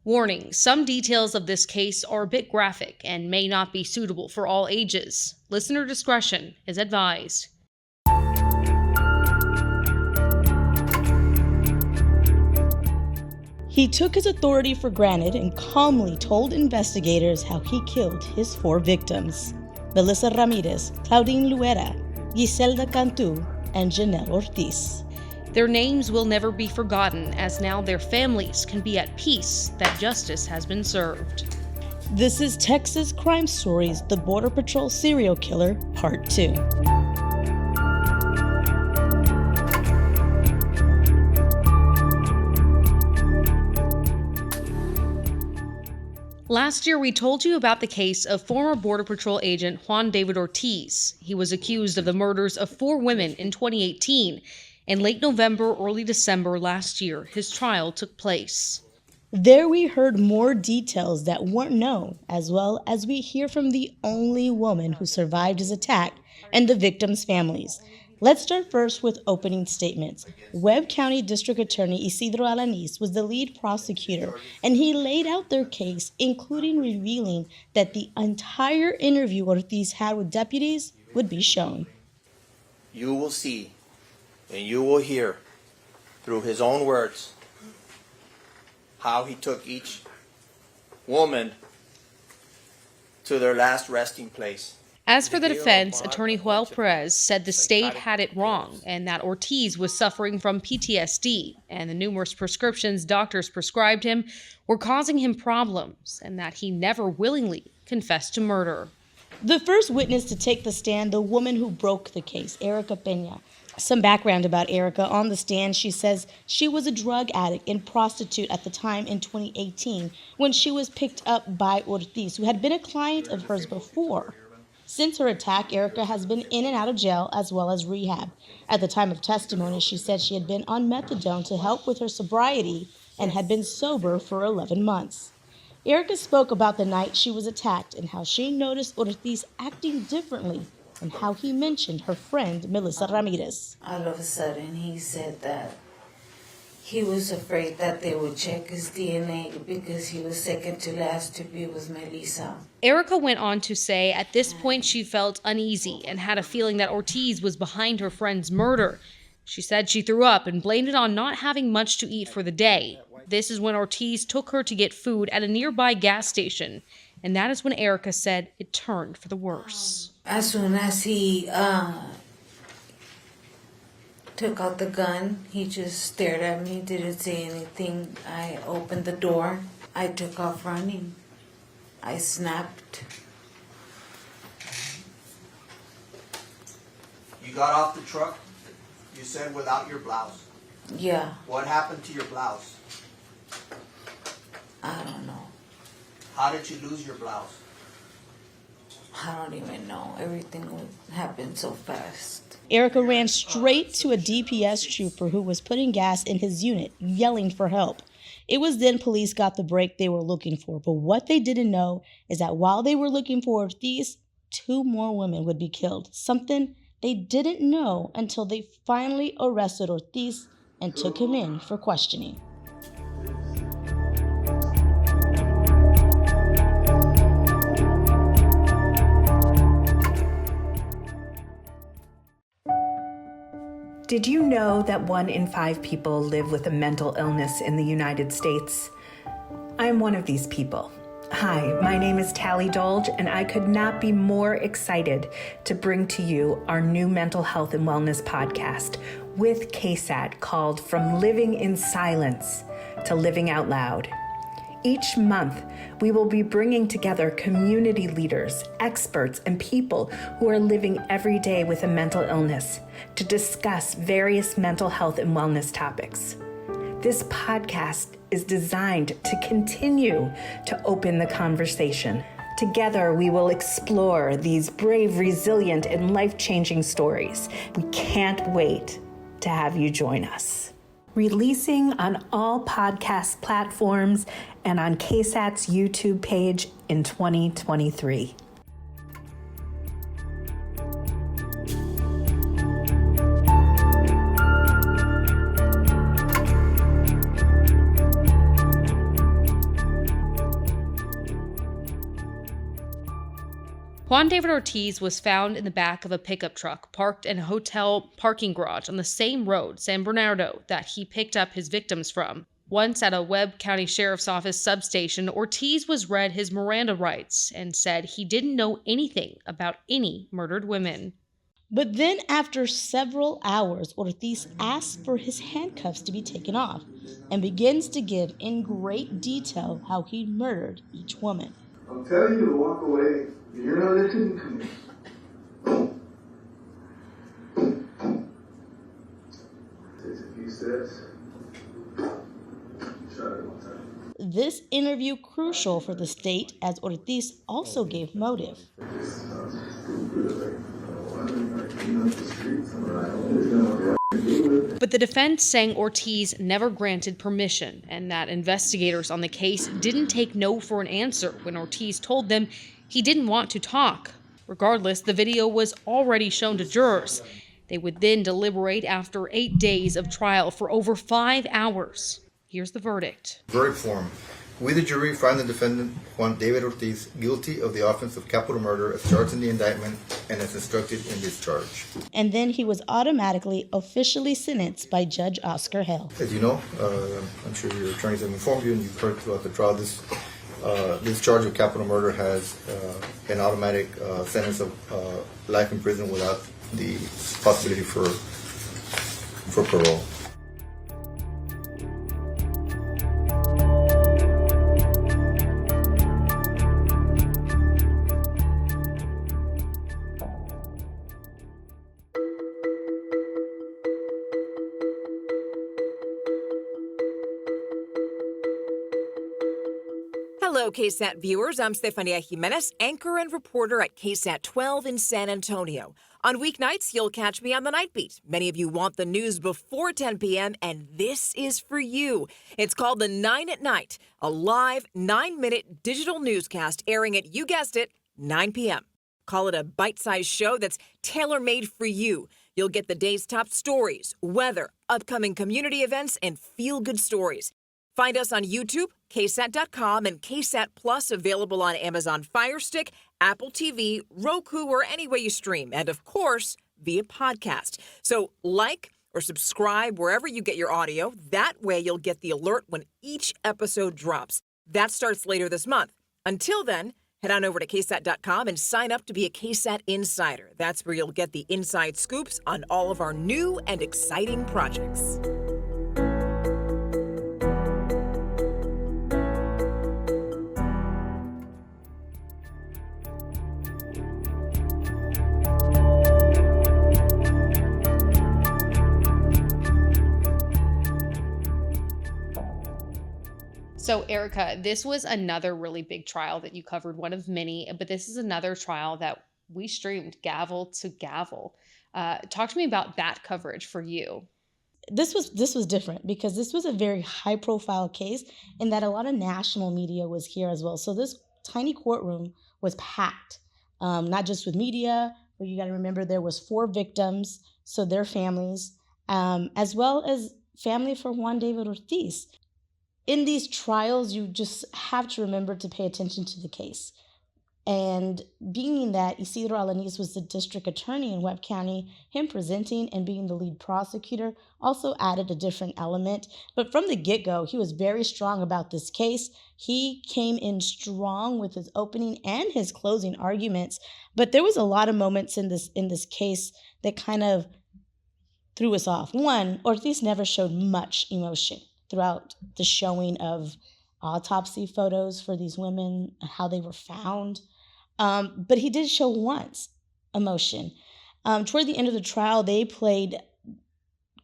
Warning, some details of this case are a bit graphic and may not be suitable for all ages. Listener discretion is advised. He took his authority for granted and calmly told investigators how he killed his 4 victims: Melissa Ramirez, Claudine Luera, Giselda Cantu, and Janelle Ortiz. Their names will never be forgotten, as now their families can be at peace that justice has been served. This is Texas Crime Stories, The Border Patrol Serial Killer, Part 2. Last year, we told you about the case of former Border Patrol agent Juan David Ortiz. He was accused of the murders of 4 women in 2018. In late November, early December last year, his trial took place. There we heard more details that weren't known, as well as we hear from the only woman who survived his attack and the victims' families. Let's start first with opening statements. Webb County District Attorney Isidro Alanis was the lead prosecutor, and he laid out their case, including revealing that the entire interview Ortiz had with deputies would be shown. You will see and you will hear through his own words how he took each woman to their last resting place. As for the defense, Attorney Joel Perez said the state had it wrong and that Ortiz was suffering from PTSD, and the numerous prescriptions doctors prescribed him were causing him problems, and that he never willingly confessed to murder. The first witness to take the stand, the woman who broke the case, Erica Peña. Some background about Erica. On the stand, she says she was a drug addict and prostitute at the time in 2018 when she was picked up by Ortiz, who had been a client of hers before. Since her attack, Erica has been in and out of jail as well as rehab. At the time of testimony, she said she had been on methadone to help with her sobriety and had been sober for 11 months. Erica spoke about the night she was attacked and how she noticed Ortiz acting differently and how he mentioned her friend Melissa Ramirez. All of a sudden, he said that he was afraid that they would check his DNA because he was second to last to be with Melissa. Erica went on to say at this point she felt uneasy and had a feeling that Ortiz was behind her friend's murder. She said she threw up and blamed it on not having much to eat for the day. This is when Ortiz took her to get food at a nearby gas station, and that is when Erica said it turned for the worse. As soon as he took out the gun, he just stared at me, didn't say anything. I opened the door. I took off running. I snapped. You got off the truck, you said, without your blouse. Yeah, What happened to your blouse? I don't know. How did you lose your blouse? I don't even know. Everything happened so fast. Erica ran straight to a DPS trooper who was putting gas in his unit, yelling for help. It was then police got the break they were looking for, but what they didn't know is that while they were looking for Ortiz, 2 more women would be killed, something they didn't know until they finally arrested Ortiz and took him in for questioning. Did you know that 1 in 5 people live with a mental illness in the United States? I am one of these people. Hi, my name is Tally Dolge, and I could not be more excited to bring to you our new mental health and wellness podcast with KSAT called From Living in Silence to Living Out Loud. Each month, we will be bringing together community leaders, experts, and people who are living every day with a mental illness to discuss various mental health and wellness topics. This podcast is designed to continue to open the conversation. Together, we will explore these brave, resilient, and life-changing stories. We can't wait to have you join us. Releasing on all podcast platforms and on KSAT's YouTube page in 2023. Juan David Ortiz was found in the back of a pickup truck parked in a hotel parking garage on the same road, San Bernardo, that he picked up his victims from. Once at a Webb County Sheriff's Office substation, Ortiz was read his Miranda rights and said he didn't know anything about any murdered women. But then, after several hours, Ortiz asks for his handcuffs to be taken off and begins to give in great detail how he murdered each woman. I'm telling you to walk away. You're not listening to me. Takes a few steps. Shot it one time. This interview crucial for the state as Ortiz also gave motive. But the defense saying Ortiz never granted permission and that investigators on the case didn't take no for an answer when Ortiz told them he didn't want to talk. Regardless, the video was already shown to jurors. They would then deliberate after 8 days of trial for over 5 hours. Here's the verdict. Verdict form. We, the jury, find the defendant, Juan David Ortiz, guilty of the offense of capital murder as charged in the indictment and as instructed in this charge. And then he was automatically officially sentenced by Judge Oscar Hale. As you know, I'm sure your attorneys have informed you and you've heard throughout the trial, this charge of capital murder has an automatic sentence of life in prison without the possibility for parole. Hello, KSAT viewers. I'm Stefania Jimenez, anchor and reporter at KSAT 12 in San Antonio. On weeknights, you'll catch me on the Night Beat. Many of you want the news before 10 p.m., and this is for you. It's called The 9 at Night, a live 9-minute digital newscast airing at, you guessed it, 9 p.m. Call it a bite-sized show that's tailor-made for you. You'll get the day's top stories, weather, upcoming community events, and feel-good stories. Find us on YouTube, KSAT.com, and KSAT Plus, available on Amazon Fire Stick, Apple TV, Roku, or any way you stream, and of course, via podcast. So like or subscribe wherever you get your audio. That way you'll get the alert when each episode drops. That starts later this month. Until then, head on over to KSAT.com and sign up to be a KSAT Insider. That's where you'll get the inside scoops on all of our new and exciting projects. So, Erica, this was another really big trial that you covered, one of many, but this is another trial that we streamed gavel to gavel. Talk to me about that coverage for you. This was different because this was a very high-profile case in that a lot of national media was here as well. So this tiny courtroom was packed, not just with media, but you got to remember there was 4 victims, so their families, as well as family for Juan David Ortiz. In these trials, you just have to remember to pay attention to the case. And being that Isidro Alanis was the district attorney in Webb County, him presenting and being the lead prosecutor also added a different element. But from the get-go, he was very strong about this case. He came in strong with his opening and his closing arguments. But there was a lot of moments in this case that kind of threw us off. One, Ortiz never showed much emotion throughout the showing of autopsy photos for these women, how they were found. But he did show once emotion. Toward the end of the trial, they played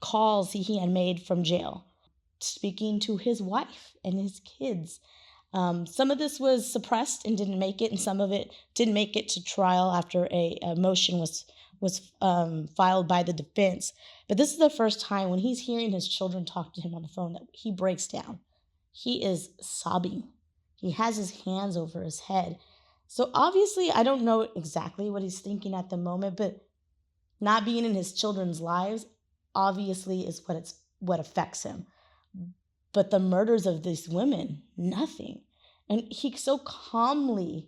calls he had made from jail, speaking to his wife and his kids. Some of this was suppressed and didn't make it, and some of it didn't make it to trial after a motion was filed by the defense. But this is the first time when he's hearing his children talk to him on the phone that he breaks down. He is sobbing. He has his hands over his head. So obviously, I don't know exactly what he's thinking at the moment, but not being in his children's lives obviously is what affects him. But the murders of these women, nothing. And he so calmly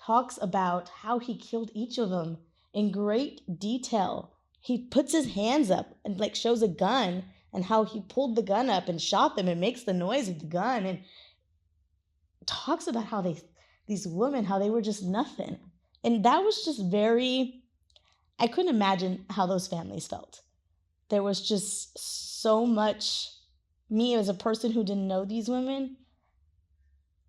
talks about how he killed each of them in great detail. He puts his hands up and like shows a gun and how he pulled the gun up and shot them and makes the noise of the gun, and talks about how these women, how they were just nothing. And that was just very, I couldn't imagine how those families felt. There was just so much, me as a person who didn't know these women,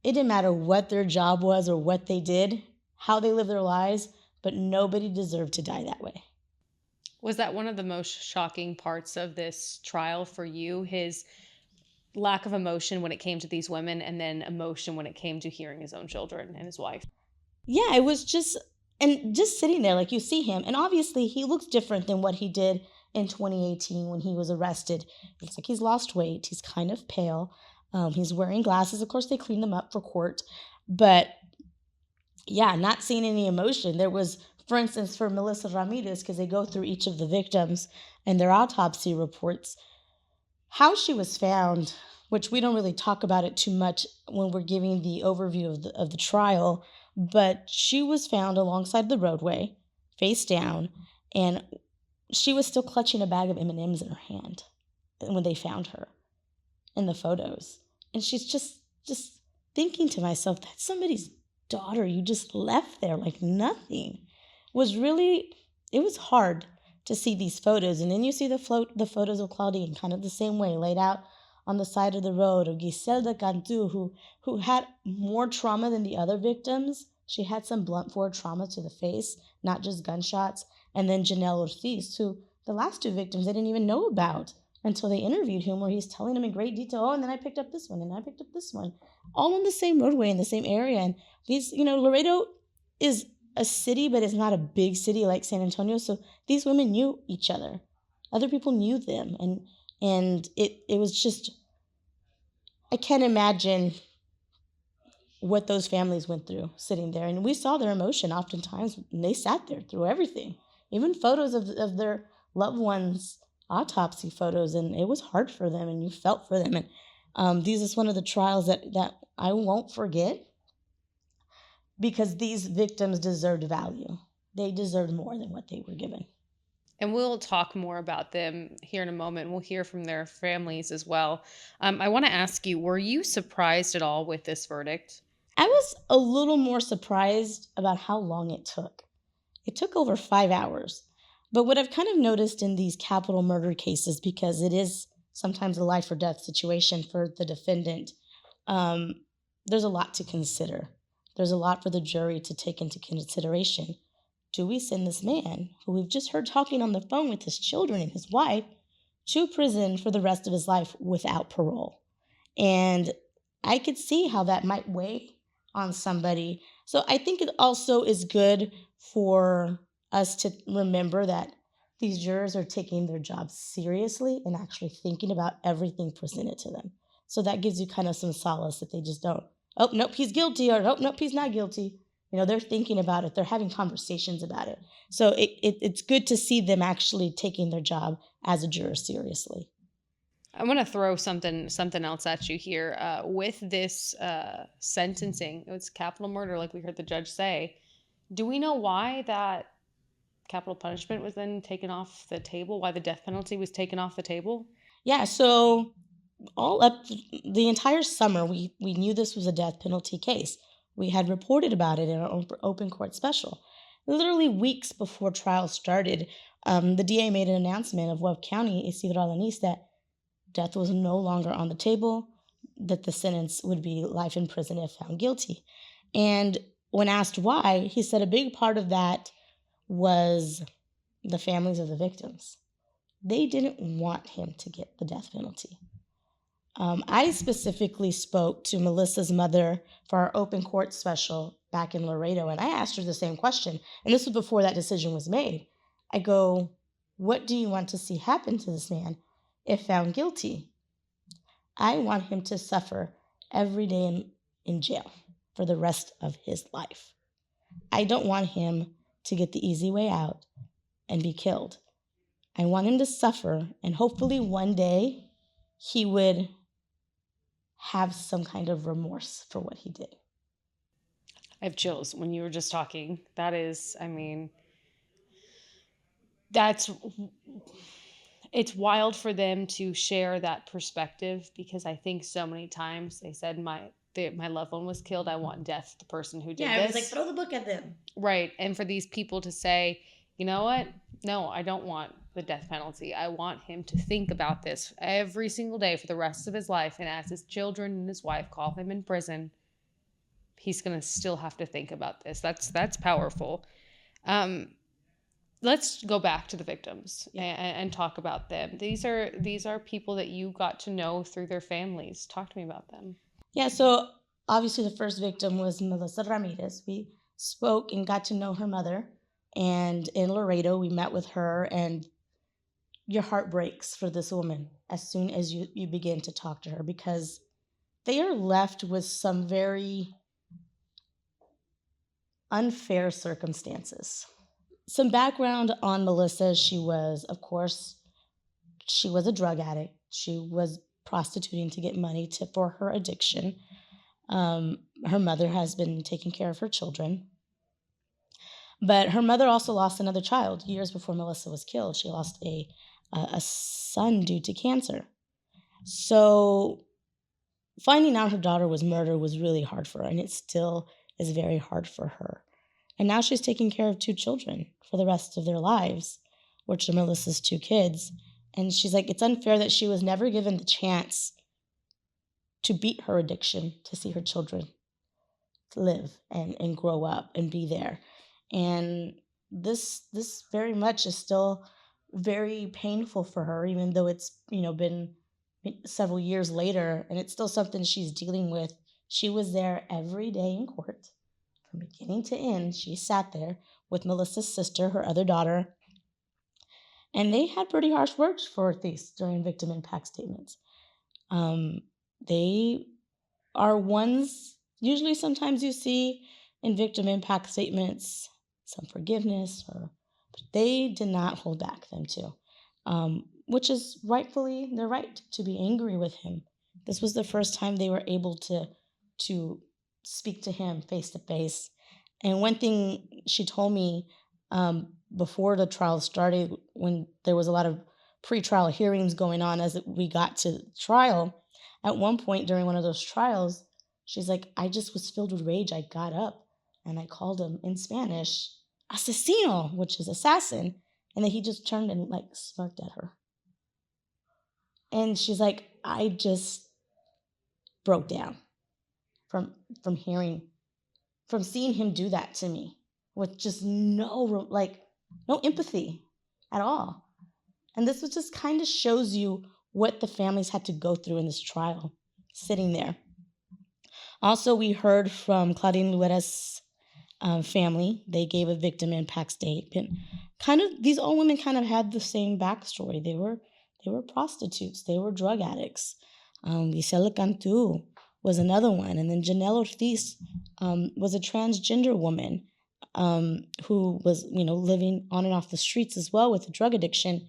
it didn't matter what their job was or what they did, how they lived their lives, but nobody deserved to die that way. Was that one of the most shocking parts of this trial for you? His lack of emotion when it came to these women, and then emotion when it came to hearing his own children and his wife? Yeah, it was just, and just sitting there, like you see him, and obviously he looks different than what he did in 2018 when he was arrested. It's like he's lost weight, he's kind of pale, he's wearing glasses. Of course, they cleaned them up for court, but yeah, not seeing any emotion. There was, for instance, for Melissa Ramirez, because they go through each of the victims and their autopsy reports, how she was found, which we don't really talk about it too much when we're giving the overview of the trial, but she was found alongside the roadway, face down, and she was still clutching a bag of M&Ms in her hand when they found her in the photos. And she's just thinking to myself, that's somebody's daughter you just left there like nothing. It was hard to see these photos. And then you see the photos of Claudine kind of the same way, laid out on the side of the road, of Giselda Cantu, who had more trauma than the other victims. She had some blunt force trauma to the face, not just gunshots. And then Janelle Ortiz, who the last two victims they didn't even know about until they interviewed him, where he's telling them in great detail, oh, and then I picked up this one, and I picked up this one, all on the same roadway in the same area. And these, Laredo is a city, but it's not a big city like San Antonio. So these women knew each other. Other people knew them. And it was just, I can't imagine what those families went through sitting there. And we saw their emotion oftentimes. And they sat there through everything, even photos of their loved ones, autopsy photos. And it was hard for them, and you felt for them. And this is one of the trials that I won't forget, because these victims deserved value. They deserved more than what they were given. And we'll talk more about them here in a moment. We'll hear from their families as well. I want to ask you, were you surprised at all with this verdict? I was a little more surprised about how long it took. It took over 5 hours. But what I've kind of noticed in these capital murder cases, because it is sometimes a life or death situation for the defendant, there's a lot to consider. There's a lot for the jury to take into consideration. Do we send this man, who we've just heard talking on the phone with his children and his wife, to prison for the rest of his life without parole? And I could see how that might weigh on somebody. So I think it also is good for us to remember that these jurors are taking their job seriously and actually thinking about everything presented to them. So that gives you kind of some solace that they just don't, oh, nope, he's guilty, or oh, nope, he's not guilty. They're thinking about it. They're having conversations about it. So it's good to see them actually taking their job as a juror seriously. I want to throw something else at you here. With this sentencing, it's capital murder, like we heard the judge say. Do we know why that capital punishment was then taken off the table? Why the death penalty was taken off the table? Yeah, so all up the entire summer, we knew this was a death penalty case. We had reported about it in our open court special. Literally weeks before trial started, the DA made an announcement of Webb County, Isidro Alanis, that death was no longer on the table, that the sentence would be life in prison if found guilty. And when asked why, he said a big part of that was the families of the victims. They didn't want him to get the death penalty. I specifically spoke to Melissa's mother for our open court special back in Laredo, and I asked her the same question. And this was before that decision was made. I go, what do you want to see happen to this man if found guilty? I want him to suffer every day in jail for the rest of his life. I don't want him to get the easy way out and be killed. I want him to suffer, and hopefully one day he would have some kind of remorse for what he did. I have chills when you were just talking. That is, I mean, that's it's wild for them to share that perspective, because I think so many times they said my loved one was killed. I want death to the person who did Yeah, I was like, this. throw the book at them. Right. And for these people to say, you know what? No, I don't want the death penalty. I want him to think about this every single day for the rest of his life. And as his children and his wife call him in prison, he's going to still have to think about this. That's powerful. Let's go back to the victims and talk about them. These are people that you got to know through their families. Talk to me about them. Yeah, so obviously the first victim was Melissa Ramirez. We spoke and got to know her mother. And in Laredo, we met with her, and your heart breaks for this woman as soon as you begin to talk to her, because they are left with some very unfair circumstances. Some background on Melissa. She was a drug addict. She was prostituting to get money for her addiction. Her mother has been taking care of her children. But her mother also lost another child years before Melissa was killed. She lost a son due to cancer. So finding out her daughter was murdered was really hard for her, and it still is very hard for her. And now she's taking care of 2 children for the rest of their lives, which are Melissa's 2 kids. And she's like, it's unfair that she was never given the chance to beat her addiction, to see her children live and grow up and be there. And this very much is still very painful for her, even though it's, been several years later, and it's still something she's dealing with. She was there every day in court from beginning to end. She sat there with Melissa's sister, her other daughter, and they had pretty harsh words for Ortiz during victim impact statements. They are ones, usually sometimes you see in victim impact statements some forgiveness, but they did not hold back them too, which is rightfully their right to be angry with him. This was the first time they were able to speak to him face to face. And one thing she told me before the trial started, when there was a lot of pre-trial hearings going on as we got to trial, at one point during one of those trials, she's like, I just was filled with rage. I got up and I called him in Spanish, asesino, which is assassin. And then he just turned and smirked at her. And she's like, I just broke down from seeing him do that to me with just no empathy at all. And this was just kind of shows you what the families had to go through in this trial, sitting there. Also, we heard from Claudine Luera's family. They gave a victim impact statement. These old women kind of had the same backstory. They were prostitutes. They were drug addicts. Gisela Cantu was another one. And then Janelle Ortiz was a transgender woman who was, living on and off the streets as well with a drug addiction.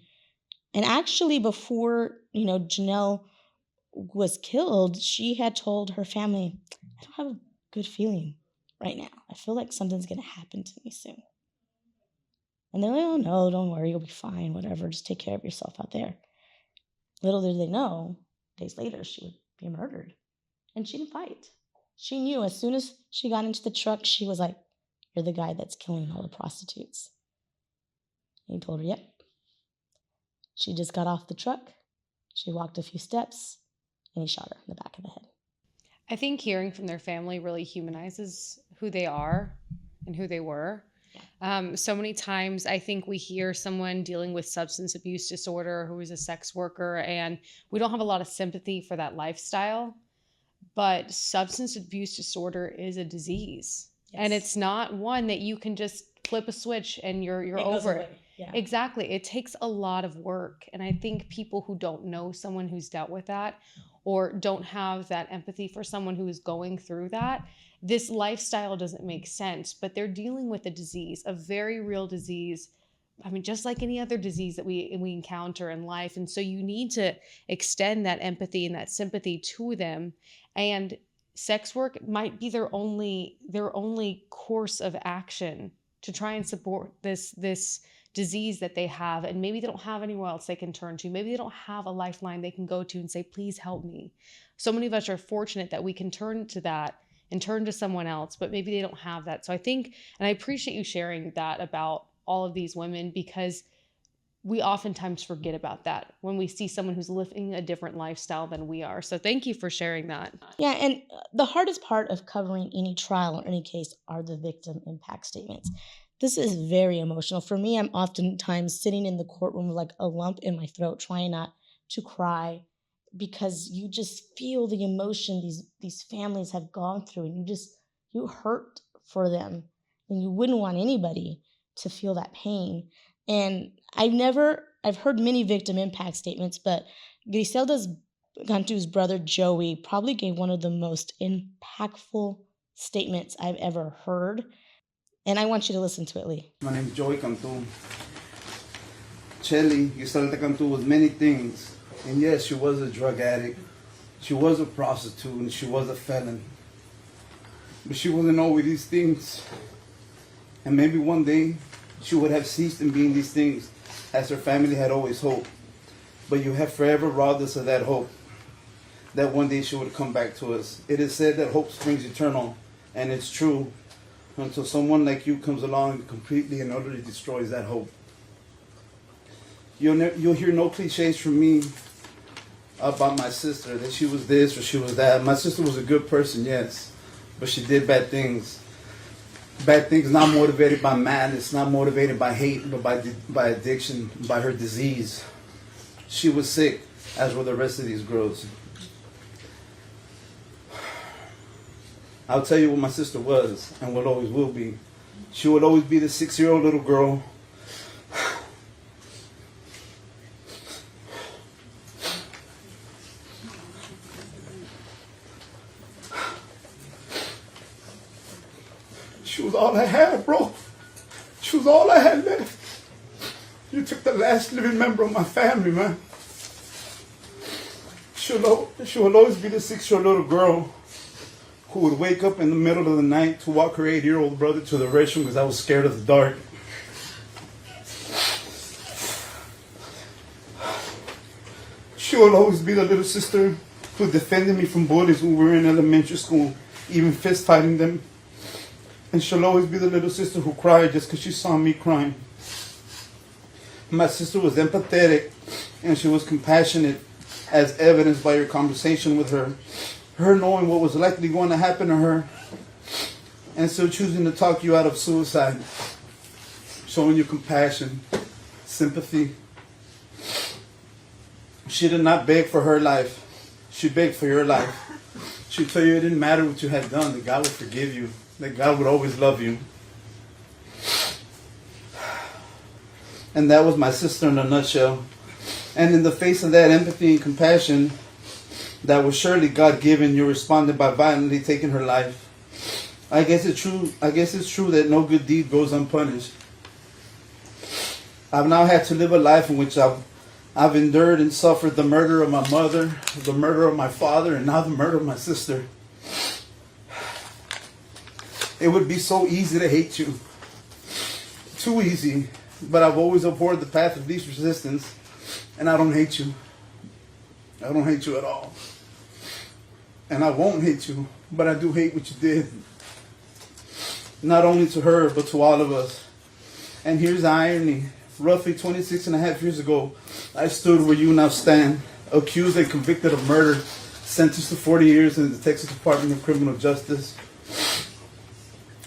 And actually, before, Janelle was killed, she had told her family, I don't have a good feeling right now. I feel like something's going to happen to me soon. And they're like, oh, no, don't worry. You'll be fine. Whatever. Just take care of yourself out there. Little did they know, days later, she would be murdered. And she didn't fight. She knew as soon as she got into the truck, she was like, you're the guy that's killing all the prostitutes. And he told her, yep. She just got off the truck. She walked a few steps, and he shot her in the back of the head. I think hearing from their family really humanizes who they are and who they were. Yeah. So many times I think we hear someone dealing with substance abuse disorder who is a sex worker, and we don't have a lot of sympathy for that lifestyle. But substance abuse disorder is a disease. Yes. And it's not one that you can just flip a switch and you're over it. Yeah. Exactly. It takes a lot of work. And I think people who don't know someone who's dealt with that, or don't have that empathy for someone who is going through that, this lifestyle doesn't make sense. But they're dealing with a disease, a very real disease. I mean, just like any other disease that we encounter in life. And so you need to extend that empathy and that sympathy to them. And sex work might be their only course of action to try and support this disease that they have, and maybe they don't have anywhere else they can turn to. Maybe they don't have a lifeline they can go to and say, please help me. So many of us are fortunate that we can turn to that and turn to someone else, but maybe they don't have that. So I think, and I appreciate you sharing that about all of these women, because we oftentimes forget about that when we see someone who's living a different lifestyle than we are. So thank you for sharing that. Yeah, and the hardest part of covering any trial or any case are the victim impact statements. This is very emotional. For me, I'm oftentimes sitting in the courtroom with like a lump in my throat, trying not to cry, because you just feel the emotion these families have gone through, and you hurt for them, and you wouldn't want anybody to feel that pain. And I've heard many victim impact statements, but Griselda Cantu's brother Joey probably gave one of the most impactful statements I've ever heard. And I want you to listen to it, Lee. My name is Joey Cantu. Shelly Griselda Cantu was many things. And yes, she was a drug addict. She was a prostitute, and she was a felon. But she wasn't always these things. And maybe one day she would have ceased in being these things, as her family had always hoped. But you have forever robbed us of that hope, that one day she would come back to us. It is said that hope springs eternal, and it's true, until someone like you comes along and completely and utterly destroys that hope. You'll hear no cliches from me about my sister, that she was this or she was that. My sister was a good person, yes, but she did bad things. Bad things not motivated by madness, not motivated by hate, but by addiction, by her disease. She was sick, as were the rest of these girls. I'll tell you what my sister was, and what always will be. She would always be the 6-year-old little girl She was all I had, bro. She was all I had left. You took the last living member of my family, man. She will always be the 6-year-old little girl who would wake up in the middle of the night to walk her 8-year-old brother to the restroom because I was scared of the dark. She will always be the little sister who defended me from bullies when we were in elementary school, even fist fighting them. And she'll always be the little sister who cried just because she saw me crying. My sister was empathetic and she was compassionate, as evidenced by your conversation with her. Her knowing what was likely going to happen to her and still choosing to talk you out of suicide. Showing you compassion, sympathy. She did not beg for her life. She begged for your life. She'd tell you it didn't matter what you had done, that God would forgive you, that God would always love you. And that was my sister in a nutshell. And in the face of that empathy and compassion that was surely God-given, you responded by violently taking her life. I guess it's true that no good deed goes unpunished. I've now had to live a life in which I've endured and suffered the murder of my mother, the murder of my father, and now the murder of my sister. It would be so easy to hate you. Too easy. But I've always abhorred the path of least resistance, and I don't hate you. I don't hate you at all. And I won't hate you, but I do hate what you did. Not only to her, but to all of us. And here's the irony. Roughly 26 and a half years ago, I stood where you now stand, accused and convicted of murder, sentenced to 40 years in the Texas Department of Criminal Justice.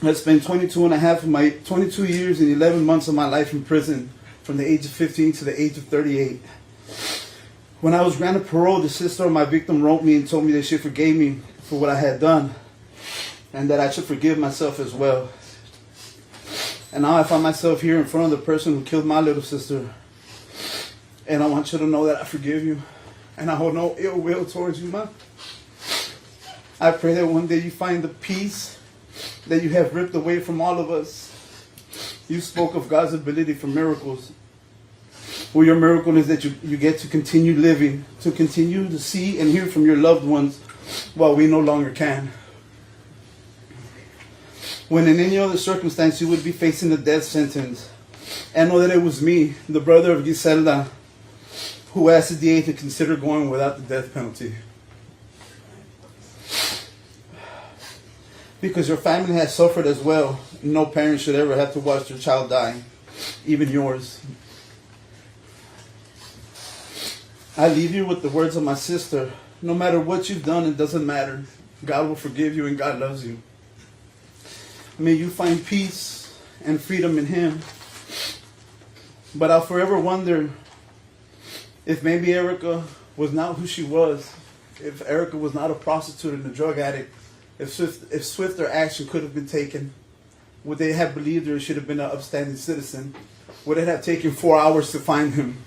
I spent 22 years and 11 months of my life in prison, from the age of 15 to the age of 38. When I was granted parole, the sister of my victim wrote me and told me that she forgave me for what I had done, and that I should forgive myself as well. And now I find myself here in front of the person who killed my little sister. And I want you to know that I forgive you. And I hold no ill will towards you, Ma. I pray that one day you find the peace that you have ripped away from all of us. You spoke of God's ability for miracles. Well, your miracle is that you get to continue living, to continue to see and hear from your loved ones Well, we no longer can. When in any other circumstance you would be facing a death sentence, I know that it was me, the brother of Giselda, who asked the DA to consider going without the death penalty. Because your family has suffered as well. No parent should ever have to watch their child die, even yours. I leave you with the words of my sister. No matter what you've done, it doesn't matter. God will forgive you and God loves you. May you find peace and freedom in Him. But I'll forever wonder if maybe Erica was not who she was, if Erica was not a prostitute and a drug addict, if swifter action could have been taken, would they have believed her should have been an upstanding citizen? Would it have taken 4 hours to find him?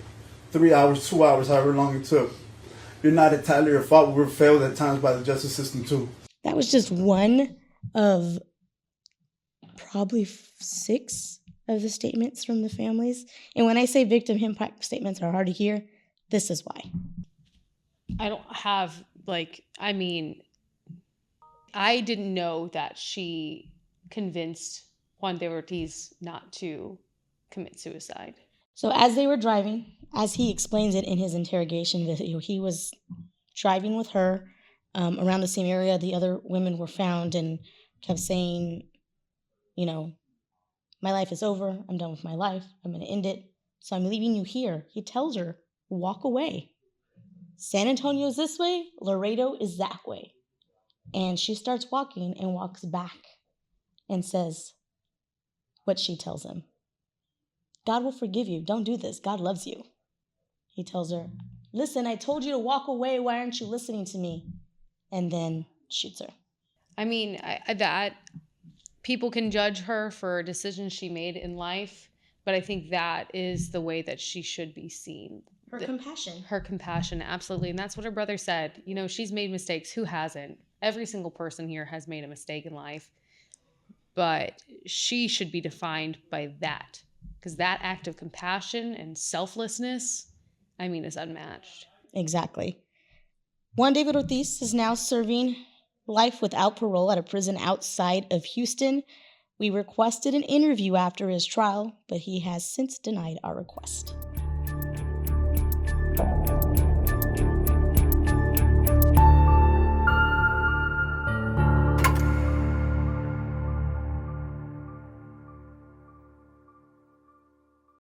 3 hours, 2 hours, however long it took? You're not entirely your fault. We were failed at times by the justice system too. That was just one of probably 6 of the statements from the families. And when I say victim impact statements are hard to hear, this is why. I don't have, I didn't know that she convinced Juan de Ortiz not to commit suicide. So as they were driving, as he explains it in his interrogation video, he was driving with her around the same area the other women were found and kept saying, you know, my life is over. I'm done with my life. I'm going to end it. So I'm leaving you here. He tells her, walk away. San Antonio is this way. Laredo is that way. And she starts walking and walks back and says what she tells him. God will forgive you. Don't do this. God loves you. He tells her, listen, I told you to walk away. Why aren't you listening to me? And then shoots her. I mean, that people can judge her for decisions she made in life, but I think that is the way that she should be seen. Her compassion. Her compassion, absolutely. And that's what her brother said. You know, she's made mistakes. Who hasn't? Every single person here has made a mistake in life. But she should be defined by that. Because that act of compassion and selflessness, is unmatched. Exactly. Juan David Ortiz is now serving life without parole at a prison outside of Houston. We requested an interview after his trial, but he has since denied our request.